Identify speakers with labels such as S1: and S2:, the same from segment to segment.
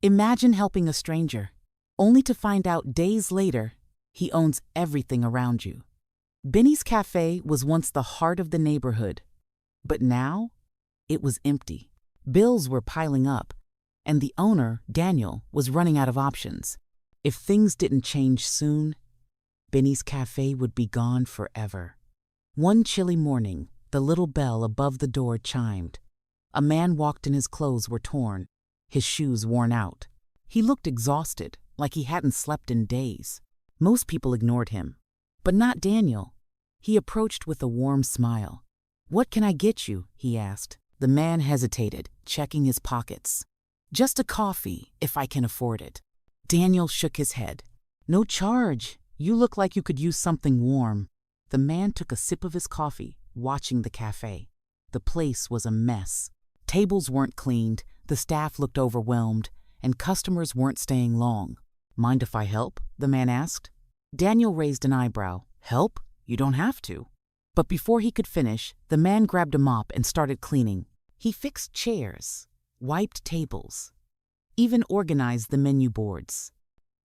S1: Imagine helping a stranger, only to find out days later he owns everything around you. Benny's Cafe was once the heart of the neighborhood, but now it was empty. Bills were piling up, and the owner, Daniel, was running out of options. If things didn't change soon, Benny's Cafe would be gone forever. One chilly morning, the little bell above the door chimed. A man walked in. His clothes were torn, his shoes worn out. He looked exhausted, like he hadn't slept in days. Most people ignored him, but not Daniel. He approached with a warm smile. "What can I get you?" he asked. The man hesitated, checking his pockets. "Just a coffee, if I can afford it." Daniel shook his head. "No charge. You look like you could use something warm." The man took a sip of his coffee, watching the cafe. The place was a mess. Tables weren't cleaned, the staff looked overwhelmed, and customers weren't staying long. "Mind if I help?" the man asked. Daniel raised an eyebrow. "Help? You don't have to." But before he could finish, the man grabbed a mop and started cleaning. He fixed chairs, wiped tables, even organized the menu boards.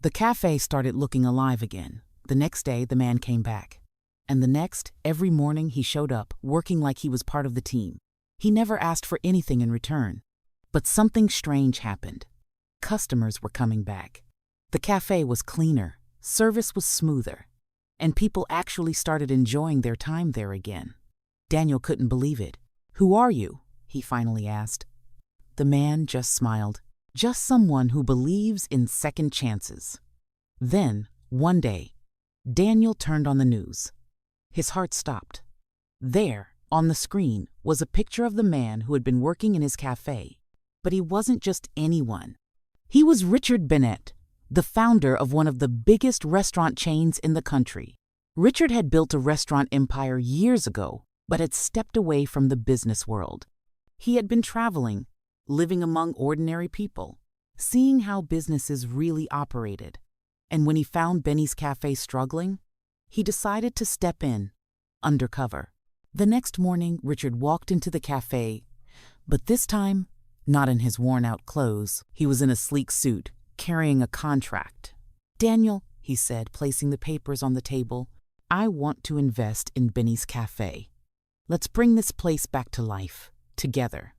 S1: The cafe started looking alive again. The next day, the man came back. And the next, every morning he showed up, working like he was part of the team. He never asked for anything in return. But something strange happened. Customers were coming back. The cafe was cleaner, service was smoother, and people actually started enjoying their time there again. Daniel couldn't believe it. "Who are you?" he finally asked. The man just smiled. "Just someone who believes in second chances." Then, one day, Daniel turned on the news. His heart stopped. There, on the screen, was a picture of the man who had been working in his cafe. But he wasn't just anyone. He was Richard Bennett, the founder of one of the biggest restaurant chains in the country. Richard had built a restaurant empire years ago, but had stepped away from the business world. He had been traveling, living among ordinary people, seeing how businesses really operated. And when he found Benny's Cafe struggling, he decided to step in, undercover. The next morning, Richard walked into the cafe, but this time, not in his worn-out clothes. He was in a sleek suit, carrying a contract. "Daniel," he said, placing the papers on the table, "I want to invest in Benny's Cafe. Let's bring this place back to life, together."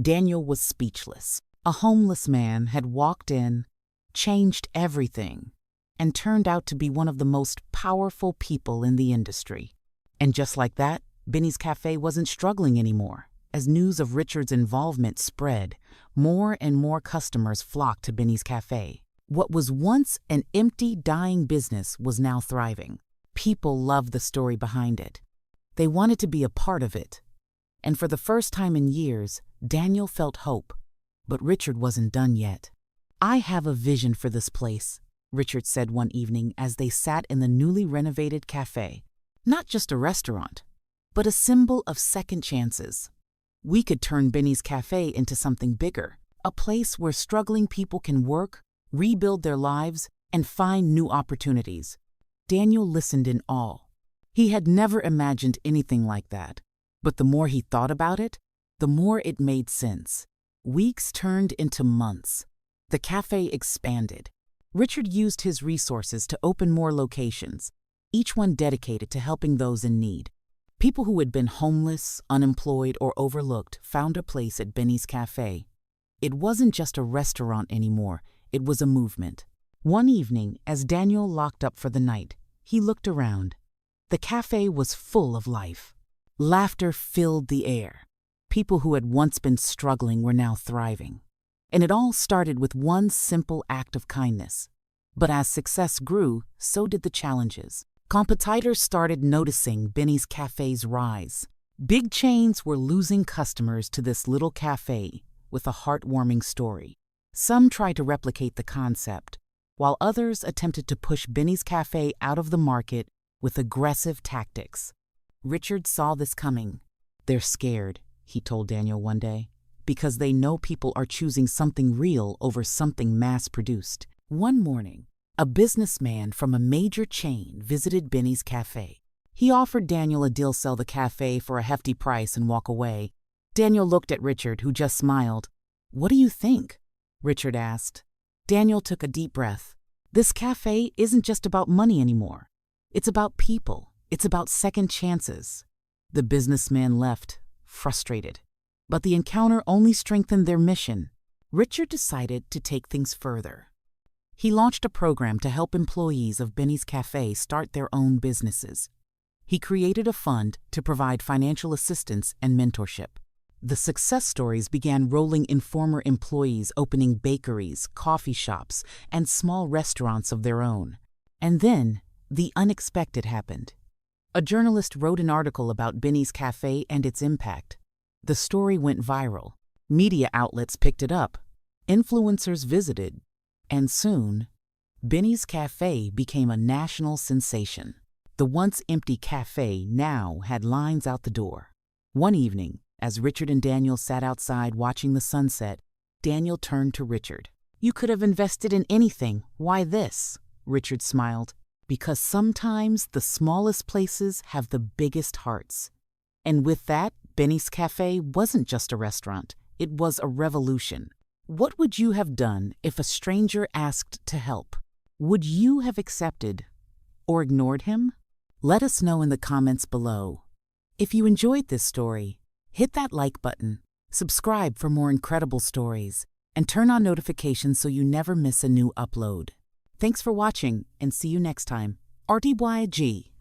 S1: Daniel was speechless. A homeless man had walked in, changed everything, and turned out to be one of the most powerful people in the industry. And just like that, Benny's Cafe wasn't struggling anymore. As news of Richard's involvement spread, more and more customers flocked to Benny's Cafe. What was once an empty, dying business was now thriving. People loved the story behind it. They wanted to be a part of it. And for the first time in years, Daniel felt hope. But Richard wasn't done yet. "I have a vision for this place," Richard said one evening as they sat in the newly renovated cafe. "Not just a restaurant, but a symbol of second chances. We could turn Benny's Cafe into something bigger, a place where struggling people can work, rebuild their lives, and find new opportunities." Daniel listened in awe. He had never imagined anything like that. But the more he thought about it, the more it made sense. Weeks turned into months. The cafe expanded. Richard used his resources to open more locations, each one dedicated to helping those in need. People who had been homeless, unemployed, or overlooked found a place at Benny's Cafe. It wasn't just a restaurant anymore, it was a movement. One evening, as Daniel locked up for the night, he looked around. The cafe was full of life. Laughter filled the air. People who had once been struggling were now thriving. And it all started with one simple act of kindness. But as success grew, so did the challenges. Competitors started noticing Benny's Cafe's rise. Big chains were losing customers to this little cafe with a heartwarming story. Some tried to replicate the concept, while others attempted to push Benny's Cafe out of the market with aggressive tactics. Richard saw this coming. "They're scared," he told Daniel one day, "because they know people are choosing something real over something mass-produced." One morning, a businessman from a major chain visited Benny's Cafe. He offered Daniel a deal: sell the cafe for a hefty price and walk away. Daniel looked at Richard, who just smiled. "What do you think?" Richard asked. Daniel took a deep breath. This cafe isn't just about money anymore. It's about people. It's about second chances. The businessman left, frustrated. But the encounter only strengthened their mission. Richard decided to take things further. He launched a program to help employees of Benny's Cafe start their own businesses. He created a fund to provide financial assistance and mentorship. The success stories began rolling in, former employees opening bakeries, coffee shops, and small restaurants of their own. And then, the unexpected happened. A journalist wrote an article about Benny's Cafe and its impact. The story went viral. Media outlets picked it up. Influencers visited. And soon, Benny's Cafe became a national sensation. The once empty cafe now had lines out the door. One evening, as Richard and Daniel sat outside watching the sunset, Daniel turned to Richard. "You could have invested in anything. Why this?" Richard smiled. "Because sometimes the smallest places have the biggest hearts." And with that, Benny's Cafe wasn't just a restaurant. It was a revolution. What would you have done if a stranger asked to help? Would you have accepted or ignored him? Let us know in the comments below. If you enjoyed this story, hit that like button, subscribe for more incredible stories, and turn on notifications so you never miss a new upload. Thanks for watching, and see you next time. RTYG.